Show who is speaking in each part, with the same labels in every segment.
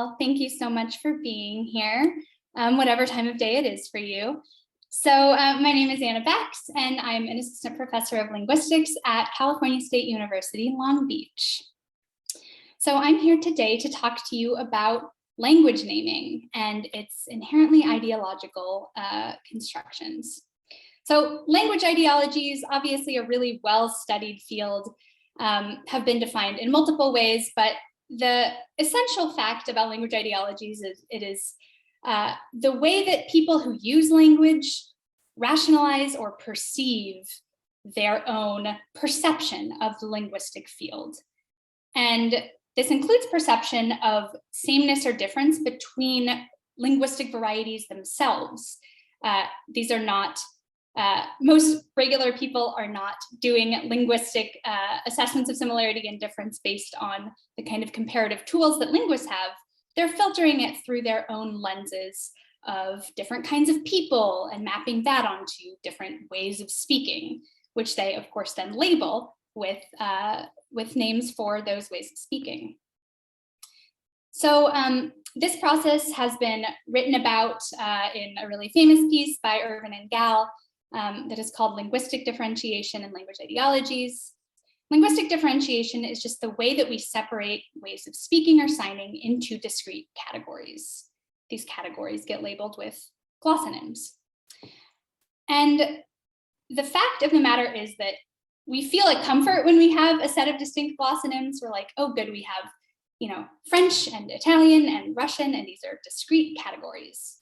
Speaker 1: all. Thank you so much for being here, whatever time of day it is for you. So my name is Anna Bax, and I'm an assistant professor of linguistics at California State University, Long Beach. So I'm here today to talk to you about language naming and its inherently ideological constructions. So language ideologies, obviously a really well-studied field, have been defined in multiple ways, but the essential fact about language ideologies is it is the way that people who use language rationalize or perceive their own perception of the linguistic field. And this includes perception of sameness or difference between linguistic varieties themselves. These are not, most regular people are not doing linguistic assessments of similarity and difference based on the kind of comparative tools that linguists have. They're filtering it through their own lenses of different kinds of people and mapping that onto different ways of speaking, which they, of course, then label with names for those ways of speaking. So this process has been written about in a really famous piece by Irvin and Gal that is called Linguistic Differentiation and Language Ideologies. Linguistic differentiation is just the way that we separate ways of speaking or signing into discrete categories. These categories get labeled with glossonyms. And the fact of the matter is that we feel a comfort when we have a set of distinct glossonyms. We're like, oh, good, we have, French and Italian and Russian, and these are discrete categories.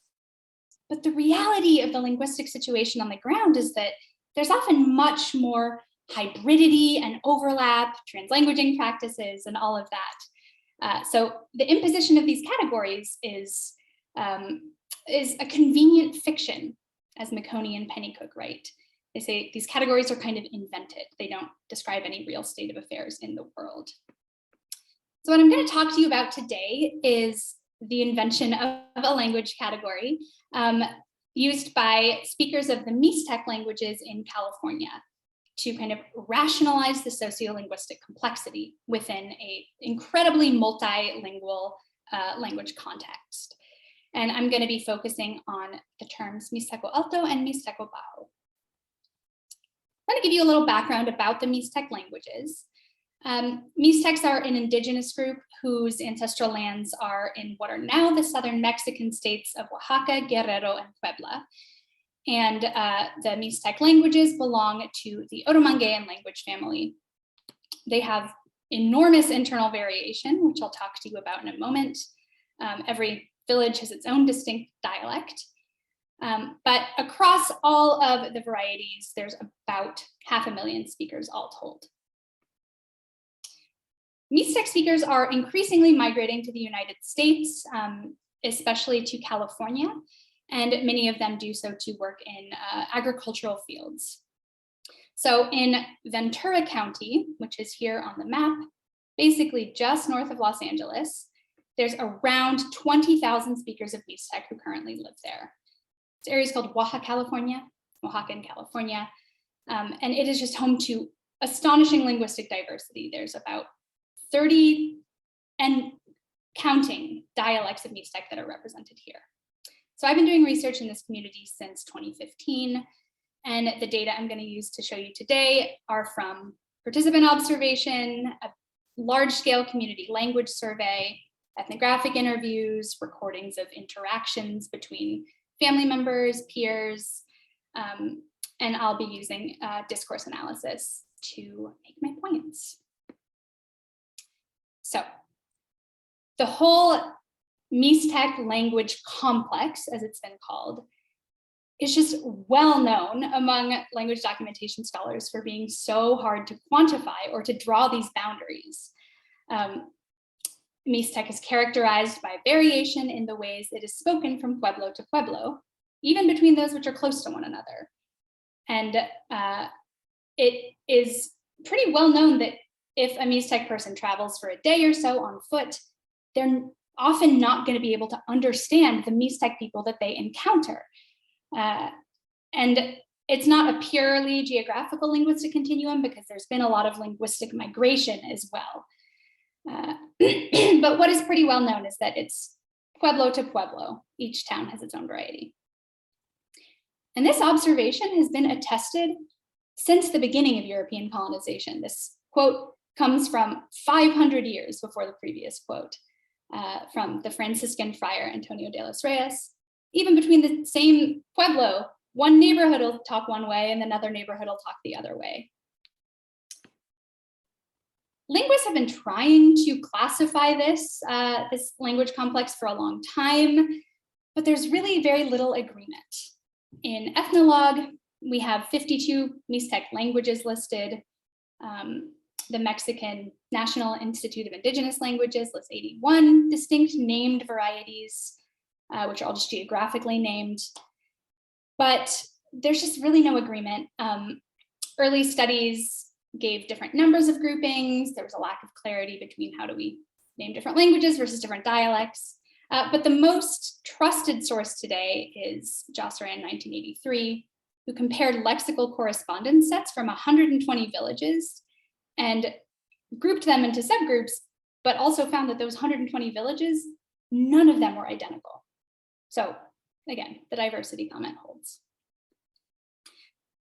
Speaker 1: But the reality of the linguistic situation on the ground is that there's often much more hybridity and overlap, translanguaging practices, and all of that. So the imposition of these categories is a convenient fiction, as Makoni and Pennycook write. They say these categories are kind of invented. They don't describe any real state of affairs in the world. So what I'm going to talk to you about today is the invention of a language category used by speakers of the Mixtec languages in California to kind of rationalize the sociolinguistic complexity within an incredibly multilingual language context. And I'm going to be focusing on the terms Mixteco Alto and Mixteco Bajo. I'm going to give you a little background about the Mixtec languages. Mixtecs are an indigenous group whose ancestral lands are in what are now the southern Mexican states of Oaxaca, Guerrero, and Puebla. And the Mixtec languages belong to the Otomanguean language family. They have enormous internal variation, which I'll talk to you about in a moment. Every village has its own distinct dialect. But across all of the varieties, there's about 500,000 speakers all told. Mixtec speakers are increasingly migrating to the United States, especially to California, and many of them do so to work in agricultural fields. So in Ventura County, which is here on the map, basically just north of Los Angeles, there's around 20,000 speakers of Mixtec who currently live there. This area is called Oaxaca, California, and it is just home to astonishing linguistic diversity. There's about 30 and counting dialects of Mixtec that are represented here. So I've been doing research in this community since 2015, and the data I'm going to use to show you today are from participant observation, a large-scale community language survey, ethnographic interviews, recordings of interactions between family members, peers, and I'll be using discourse analysis to make my points. So the whole Mixtec language complex, as it's been called, is just well known among language documentation scholars for being so hard to quantify or to draw these boundaries. Mixtec is characterized by variation in the ways it is spoken from pueblo to pueblo, even between those which are close to one another. And it is pretty well known that if a Mixtec person travels for a day or so on foot, they're often not going to be able to understand the Mixtec people that they encounter. And it's not a purely geographical linguistic continuum because there's been a lot of linguistic migration as well. But what is pretty well known is that it's pueblo to pueblo. Each town has its own variety. And this observation has been attested since the beginning of European colonization. This quote comes from 500 years before the previous quote, from the Franciscan friar Antonio de los Reyes. Even between the same pueblo, one neighborhood will talk one way and another neighborhood will talk the other way. Linguists have been trying to classify this language complex for a long time, but there's really very little agreement. In Ethnologue, we have 52 Mixtec languages listed. The Mexican National Institute of Indigenous Languages lists 81 distinct named varieties, which are all just geographically named. But there's just really no agreement. Early studies gave different numbers of groupings. There was a lack of clarity between how do we name different languages versus different dialects. But the most trusted source today is Josserand 1983, who compared lexical correspondence sets from 120 villages and grouped them into subgroups, but also found that those 120 villages, none of them were identical. So again, the diversity comment holds.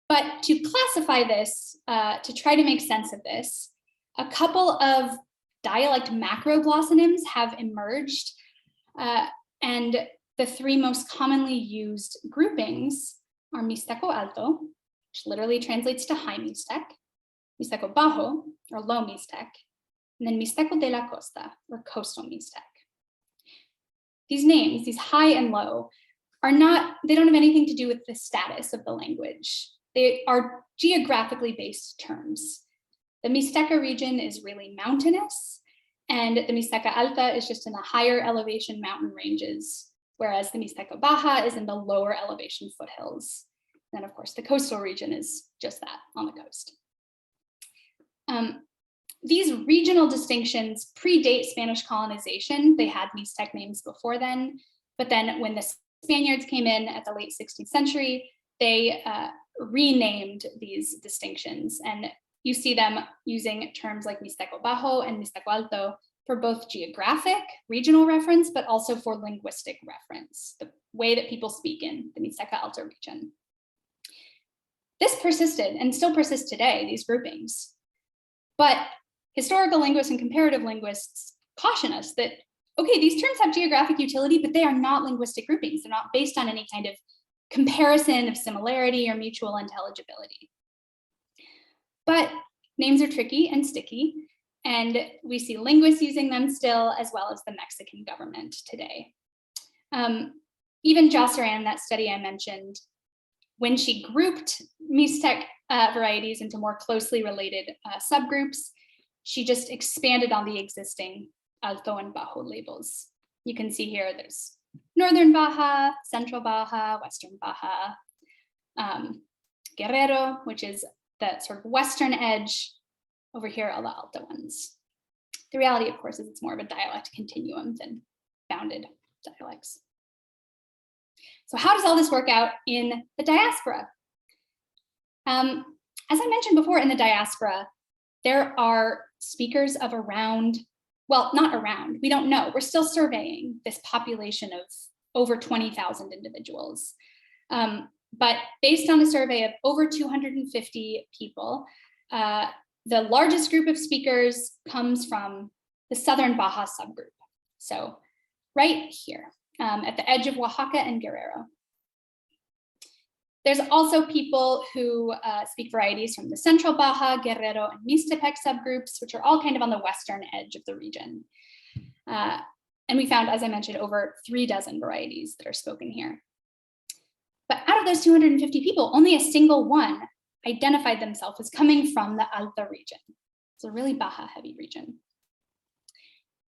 Speaker 1: But to classify this, to try to make sense of this, a couple of dialect macro glossonyms have emerged. And the three most commonly used groupings are Mixteco Alto, which literally translates to high Mixtec, Mixteco Bajo, or low Mixtec, and then Mixteco de la Costa, or coastal Mixtec. These names, these high and low, they don't have anything to do with the status of the language. They are geographically based terms. The Mixteca region is really mountainous, and the Mixteca Alta is just in the higher elevation mountain ranges, whereas the Mixteca Baja is in the lower elevation foothills. And of course, the coastal region is just that, on the coast. These regional distinctions predate Spanish colonization. They had Mixtec names before then, but then when the Spaniards came in at the late 16th century, they renamed these distinctions. And you see them using terms like Mixteco Bajo and Mixteco Alto for both geographic, regional reference, but also for linguistic reference, the way that people speak in the Mixteca Alta region. This persisted and still persists today, these groupings. But historical linguists and comparative linguists caution us that, okay, these terms have geographic utility, but they are not linguistic groupings. They're not based on any kind of comparison of similarity or mutual intelligibility. But names are tricky and sticky, and we see linguists using them still, as well as the Mexican government today. Even Josserand, that study I mentioned, when she grouped Mixtec varieties into more closely related subgroups, she just expanded on the existing Alto and Bajo labels. You can see here there's Northern Baja, Central Baja, Western Baja, Guerrero, which is the sort of western edge. Over here are the Alta ones. The reality, of course, is it's more of a dialect continuum than bounded dialects. So how does all this work out in the diaspora? As I mentioned before, in the diaspora, there are speakers of around, well, not around, we don't know. We're still surveying this population of over 20,000 individuals. But based on a survey of over 250 people, the largest group of speakers comes from the Southern Baja subgroup. So right here, at the edge of Oaxaca and Guerrero. There's also people who speak varieties from the Central Baja, Guerrero, and Mixtepec subgroups, which are all kind of on the western edge of the region. And we found, as I mentioned, over 36 varieties that are spoken here. But out of those 250 people, only a single one identified themselves as coming from the Alta region. It's a really Baja heavy region.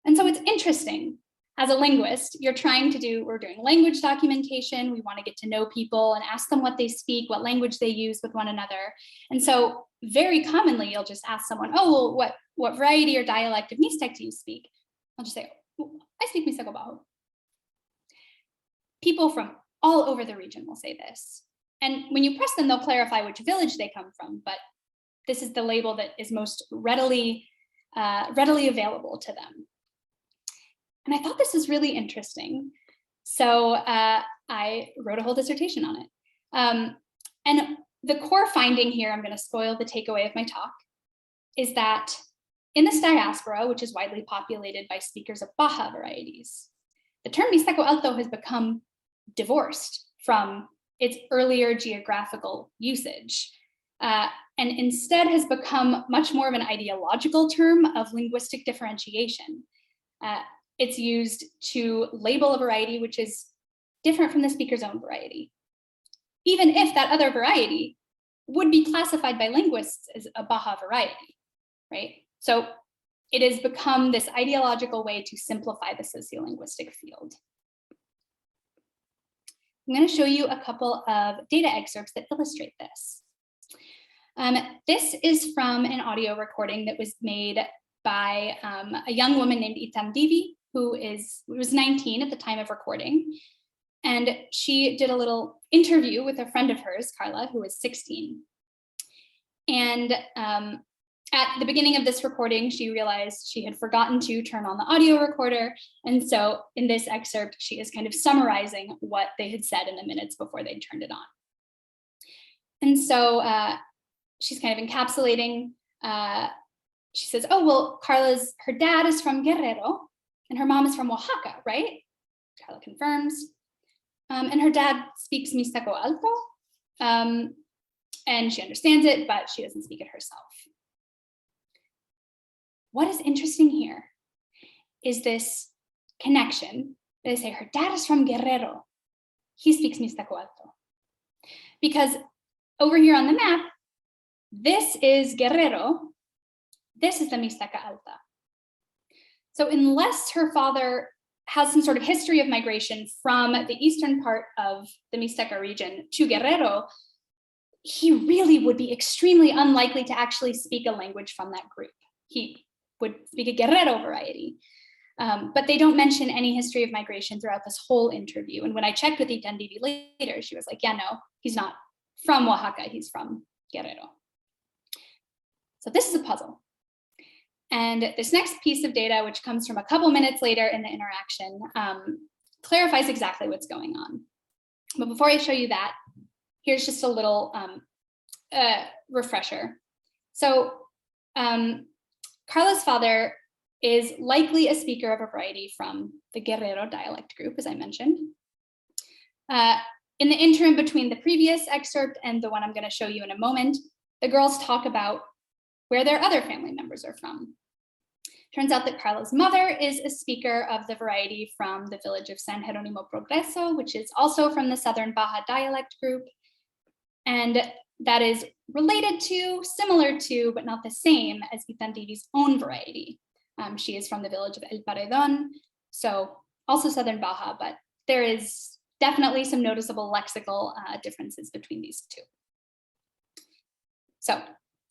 Speaker 1: And so it's interesting. As a linguist, we're doing language documentation. We want to get to know people and ask them what they speak, what language they use with one another. And so very commonly, you'll just ask someone, oh, well, what variety or dialect of Mixtec do you speak? I'll just say, oh, I speak Mixteco Bajo. People from all over the region will say this. And when you press them, they'll clarify which village they come from, but this is the label that is most readily readily available to them. And I thought this was really interesting. So I wrote a whole dissertation on it. And the core finding here, I'm going to spoil the takeaway of my talk, is that in this diaspora, which is widely populated by speakers of Baja varieties, the term Mixteco Alto has become divorced from its earlier geographical usage, and instead has become much more of an ideological term of linguistic differentiation. It's used to label a variety which is different from the speaker's own variety, even if that other variety would be classified by linguists as a Baja variety, right? So it has become this ideological way to simplify the sociolinguistic field. I'm going to show you a couple of data excerpts that illustrate this. This is from an audio recording that was made by a young woman named Itan Divi, who was 19 at the time of recording. And she did a little interview with a friend of hers, Carla, who was 16. And at the beginning of this recording, she realized she had forgotten to turn on the audio recorder. And so in this excerpt, she is kind of summarizing what they had said in the minutes before they'd turned it on. And so she's kind of encapsulating. She says, oh, well, her dad is from Guerrero and her mom is from Oaxaca, right? Carla confirms. And her dad speaks Mixteco Alto, and she understands it, but she doesn't speak it herself. What is interesting here is this connection. They say her dad is from Guerrero. He speaks Mixteco Alto. Because over here on the map, this is Guerrero. This is the Mixteca Alta. So unless her father has some sort of history of migration from the eastern part of the Mixteca region to Guerrero, he really would be extremely unlikely to actually speak a language from that group. He would speak a Guerrero variety. But they don't mention any history of migration throughout this whole interview. And when I checked with Itan Divi later, she was like, yeah, no, he's not from Oaxaca, he's from Guerrero. So this is a puzzle. And this next piece of data, which comes from a couple minutes later in the interaction, clarifies exactly what's going on. But before I show you that, here's just a little refresher. So Carla's father is likely a speaker of a variety from the Guerrero dialect group, as I mentioned. In the interim between the previous excerpt and the one I'm going to show you in a moment, the girls talk about where their other family members are from. Turns out that Carla's mother is a speaker of the variety from the village of San Jeronimo Progreso, which is also from the Southern Baja dialect group. And that is related to, similar to, but not the same as Itan Divi's own variety. She is from the village of El Paredon, so also Southern Baja, but there is definitely some noticeable lexical differences between these two. So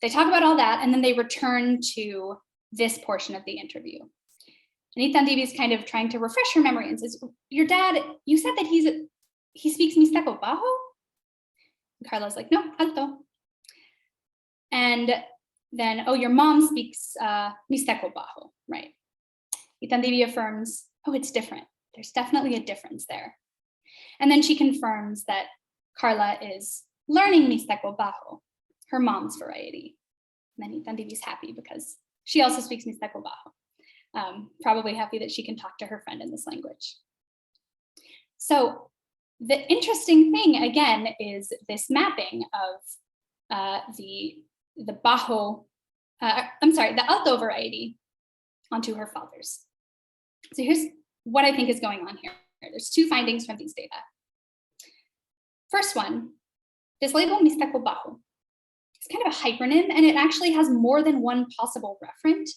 Speaker 1: they talk about all that, and then they return to this portion of the interview. And Itan Divi is kind of trying to refresh her memory and says, your dad, you said that he speaks Mixteco Bajo? And Carla's like, no, Alto. And then, oh, your mom speaks Mixteco Bajo, right? Itan Divi affirms, oh, it's different. There's definitely a difference there. And then she confirms that Carla is learning Mixteco Bajo, her mom's variety. And then Itan Divi's happy because she also speaks Mixteco Bajo. Probably happy that she can talk to her friend in this language. So the interesting thing, again, is this mapping of the Bajo, the Alto variety onto her father's. So here's what I think is going on here. There's two findings from these data. First one, this label Mixteco Bajo, it's kind of a hypernym, and it actually has more than one possible referent,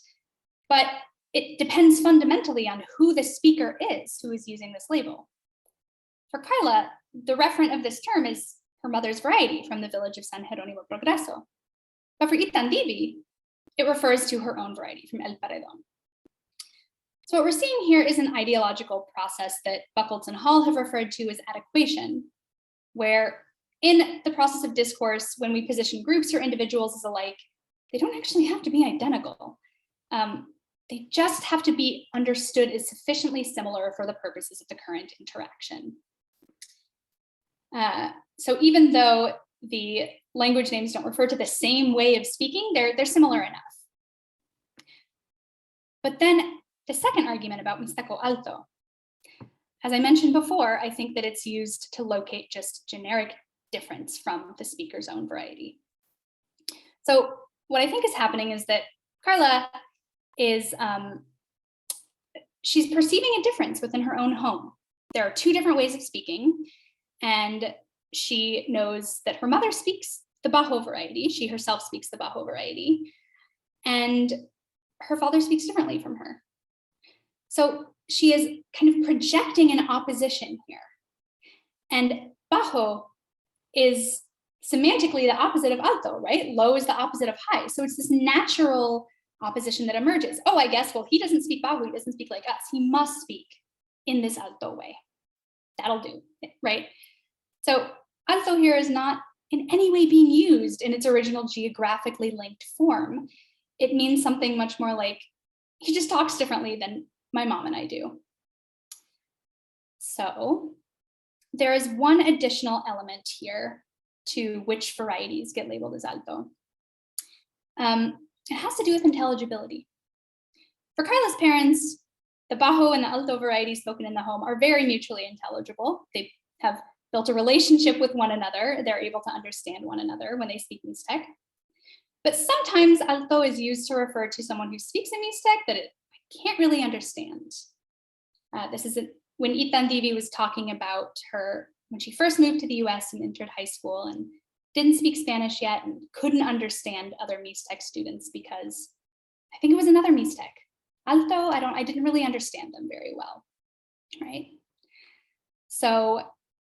Speaker 1: but it depends fundamentally on who the speaker is who is using this label. For Carla, the referent of this term is her mother's variety from the village of San Jeronimo Progreso. But for Itan Divi, it refers to her own variety from El Paredon. So what we're seeing here is an ideological process that Buchholz and Hall have referred to as adequation, where in the process of discourse, when we position groups or individuals as alike, they don't actually have to be identical. They just have to be understood as sufficiently similar for the purposes of the current interaction. So even though the language names don't refer to the same way of speaking, they're similar enough. But then the second argument about Mixteco Alto, as I mentioned before, I think that it's used to locate just generic difference from the speaker's own variety. So what I think is happening is that Carla is, she's perceiving a difference within her own home. There are two different ways of speaking, and she knows that her mother speaks the Bajo variety. She herself speaks the Bajo variety, and her father speaks differently from her. So she is kind of projecting an opposition here. And Bajo is semantically the opposite of alto, right? Low is the opposite of high. So it's this natural opposition that emerges. Oh, I guess, well, he doesn't speak Bajo, he doesn't speak like us. He must speak in this alto way. That'll do, right? So alto here is not in any way being used in its original geographically linked form. It means something much more like, he just talks differently than my mom and I do. So there is one additional element here to which varieties get labeled as alto. It has to do with intelligibility. For Carla's parents, the Bajo and the Alto varieties spoken in the home are very mutually intelligible. They have built a relationship with one another. They're able to understand one another when they speak Mixtec. But sometimes Alto is used to refer to someone who speaks in Mixtec that I can't really understand. This is when Itan Divi was talking about her when she first moved to the US and entered high school and didn't speak Spanish yet and couldn't understand other Mixtec students because I think it was another Mixtec. Alto, I didn't really understand them very well, right? So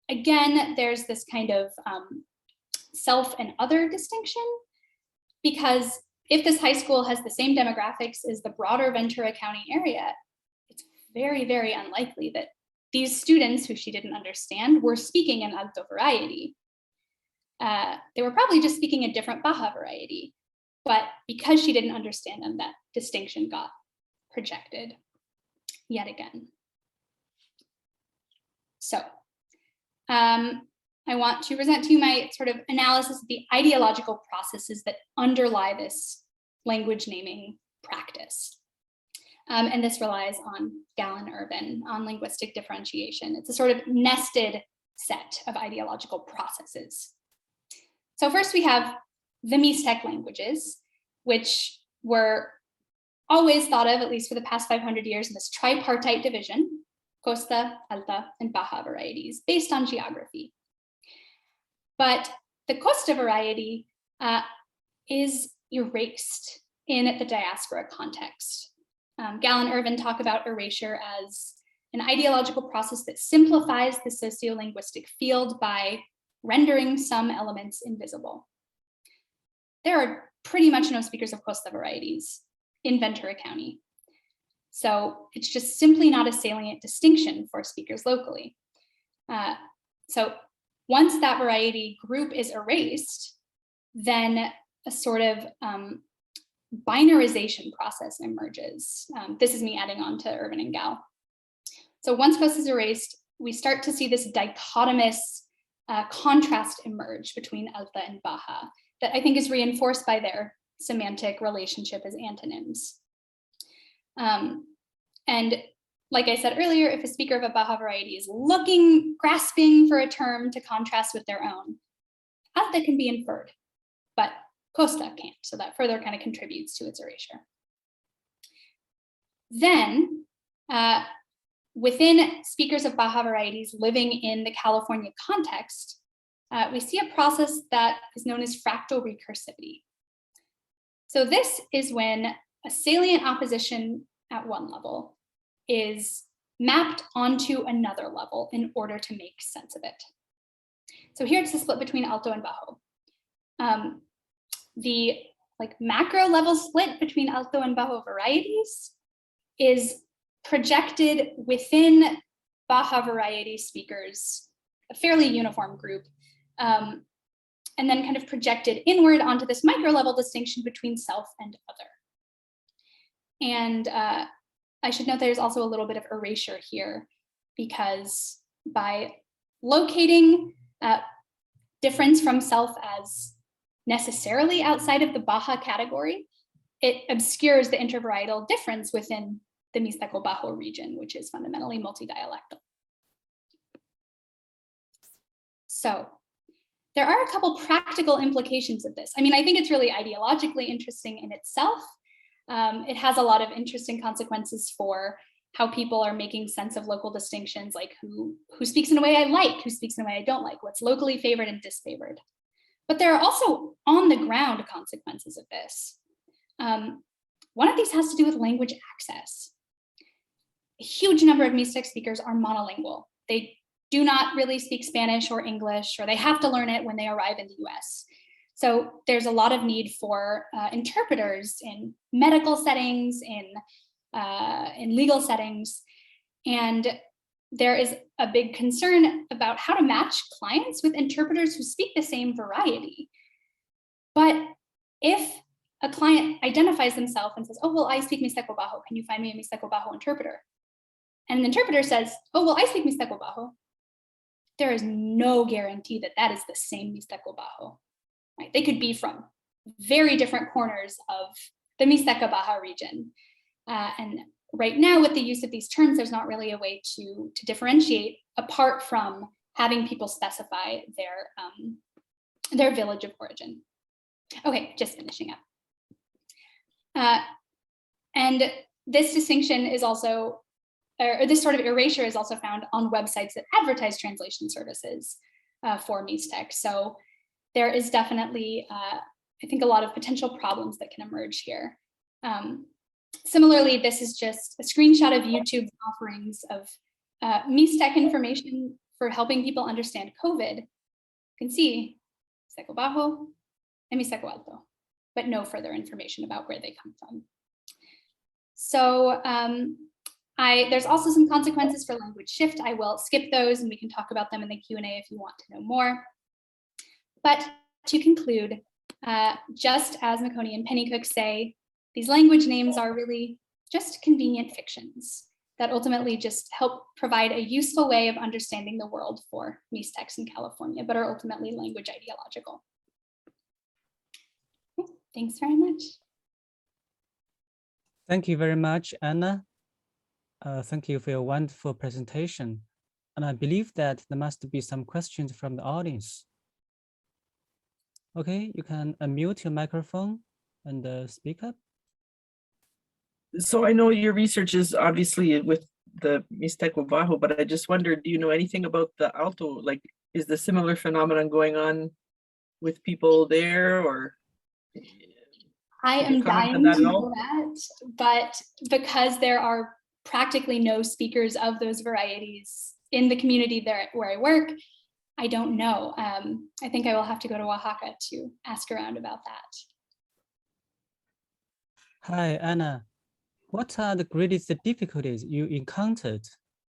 Speaker 1: again, there's this kind of self and other distinction, because if this high school has the same demographics as the broader Ventura County area, it's very, very unlikely that these students who she didn't understand were speaking an Alto variety. They were probably just speaking a different Baja variety, but because she didn't understand them, that distinction got projected yet again. So I want to present to you my sort of analysis of the ideological processes that underlie this language naming practice. And this relies on Gallin-Irvin, on linguistic differentiation. It's a sort of nested set of ideological processes. So first we have the Mixtec languages, which were always thought of, at least for the past 500 years, in this tripartite division, Costa, Alta, and Baja varieties, based on geography. But the Costa variety is erased in the diaspora context. Gallin-Irvin talk about erasure as an ideological process that simplifies the sociolinguistic field by rendering some elements invisible. There are pretty much no speakers of Costa varieties in Ventura County. So it's just simply not a salient distinction for speakers locally. So once that variety group is erased, then a sort of binarization process emerges. This is me adding on to Irvin and Gal. So once Costa is erased, we start to see this dichotomous contrast emerge between Alta and Baja that I think is reinforced by their semantic relationship as antonyms. And like I said earlier, if a speaker of a Baja variety is grasping for a term to contrast with their own, Alta can be inferred, but Costa can't. So that further kind of contributes to its erasure. Then, within speakers of Baja varieties living in the California context, we see a process that is known as fractal recursivity. So this is when a salient opposition at one level is mapped onto another level in order to make sense of it. So here it's the split between Alto and Bajo. The macro level split between Alto and Bajo varieties is projected within Baja variety speakers, a fairly uniform group, and then kind of projected inward onto this micro level distinction between self and other. And I should note there's also a little bit of erasure here, because by locating difference from self as necessarily outside of the Baja category, it obscures the intervarietal difference within the Mixteco Bajo region, which is fundamentally multi-dialectal. So there are a couple practical implications of this. I mean, I think it's really ideologically interesting in itself. It has a lot of interesting consequences for how people are making sense of local distinctions, like who speaks in a way I like, who speaks in a way I don't like, what's locally favored and disfavored. But there are also on the ground consequences of this. One of these has to do with language access. A huge number of Mixtec speakers are monolingual. They do not really speak Spanish or English, or they have to learn it when they arrive in the US. So there's a lot of need for interpreters in medical settings, in legal settings. And there is a big concern about how to match clients with interpreters who speak the same variety. But if a client identifies themselves and says, oh, well, I speak Mixteco Bajo, can you find me a Mixteco Bajo interpreter? And the interpreter says, oh, well, I speak Mixteco Bajo. There is no guarantee that that is the same Mixteco Bajo. Right? They could be from very different corners of the Mixteca Baja region. And right now, with the use of these terms, there's not really a way to differentiate apart from having people specify their village of origin. Okay, just finishing up. And this distinction is also, or this sort of erasure is also found on websites that advertise translation services for Mixtec. So there is definitely, I think, a lot of potential problems that can emerge here. Similarly, this is just a screenshot of YouTube's offerings of Mixtec information for helping people understand COVID. You can see Mixteco Bajo and Mixteco Alto, but no further information about where they come from. So there's also some consequences for language shift. I will skip those and we can talk about them in the Q&A if you want to know more. But to conclude, just as Makoni and Pennycook say, these language names are really just convenient fictions that ultimately just help provide a useful way of understanding the world for Mixtecs in California, but are ultimately language ideological. Thanks very much.
Speaker 2: Thank you very much, Anna. Thank you for your wonderful presentation. And I believe that there must be some questions from the audience. Okay, you can unmute your microphone and speak up.
Speaker 3: So I know your research is obviously with the Mixteco Bajo, but I just wondered, do you know anything about the Alto? Like, is the similar phenomenon going on with people there, or?
Speaker 1: I am dying to know that, but because there are practically no speakers of those varieties in the community there where I work, I don't know. I think I will have to go to Oaxaca to ask around about that.
Speaker 2: Hi, Anna. What are the greatest difficulties you encountered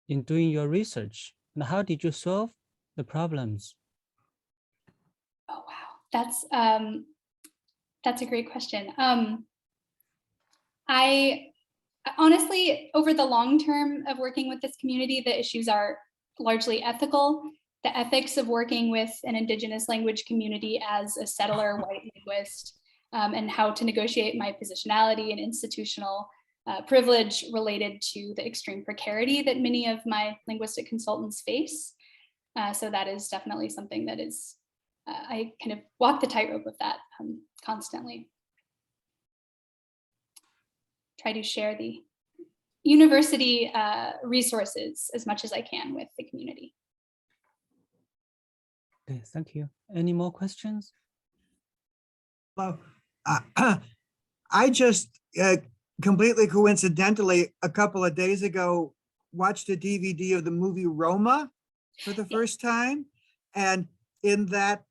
Speaker 2: in doing your research, and how did you solve the problems?
Speaker 1: Oh, wow. That's a great question. I honestly, over the long term of working with this community, the issues are largely ethical. The ethics of working with an Indigenous language community as a settler white linguist, and how to negotiate my positionality and institutional privilege related to the extreme precarity that many of my linguistic consultants face. So that is definitely something that is, I kind of walk the tightrope with that constantly. Try to share the university resources as much as I can with the community.
Speaker 2: Okay, thank you. Any more questions?
Speaker 4: Well, I just completely coincidentally, a couple of days ago, watched a DVD of the movie Roma for the first time. And in that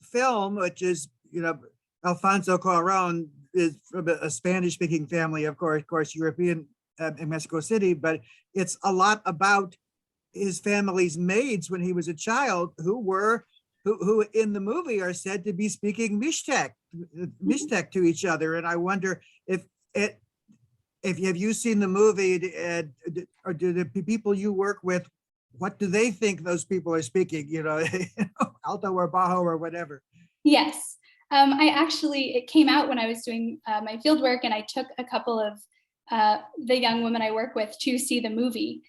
Speaker 4: film, which is, you know, Alfonso Cuarón is from a Spanish-speaking family, of course, European in Mexico City, but it's a lot about his family's maids when he was a child who in the movie are said to be speaking Mixtec to each other. And I wonder if have you seen the movie, or do the people you work with, what do they think those people are speaking, Alto or Bajo or whatever?
Speaker 1: Yes, it came out when I was doing my field work, and I took a couple of the young women I work with to see the movie.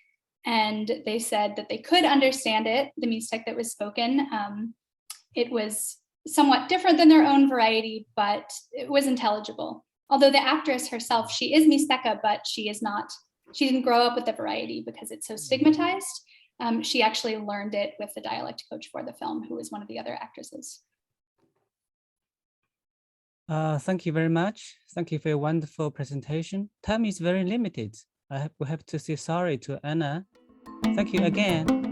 Speaker 1: And they said that they could understand it, the Mixtec that was spoken. It was somewhat different than their own variety, but it was intelligible. Although the actress herself, she is Mixteca, but she didn't grow up with the variety because it's so stigmatized. She actually learned it with the dialect coach for the film, who was one of the other actresses.
Speaker 2: Thank you very much. Thank you for your wonderful presentation. Time is very limited. We have to say sorry to Anna. Thank you again.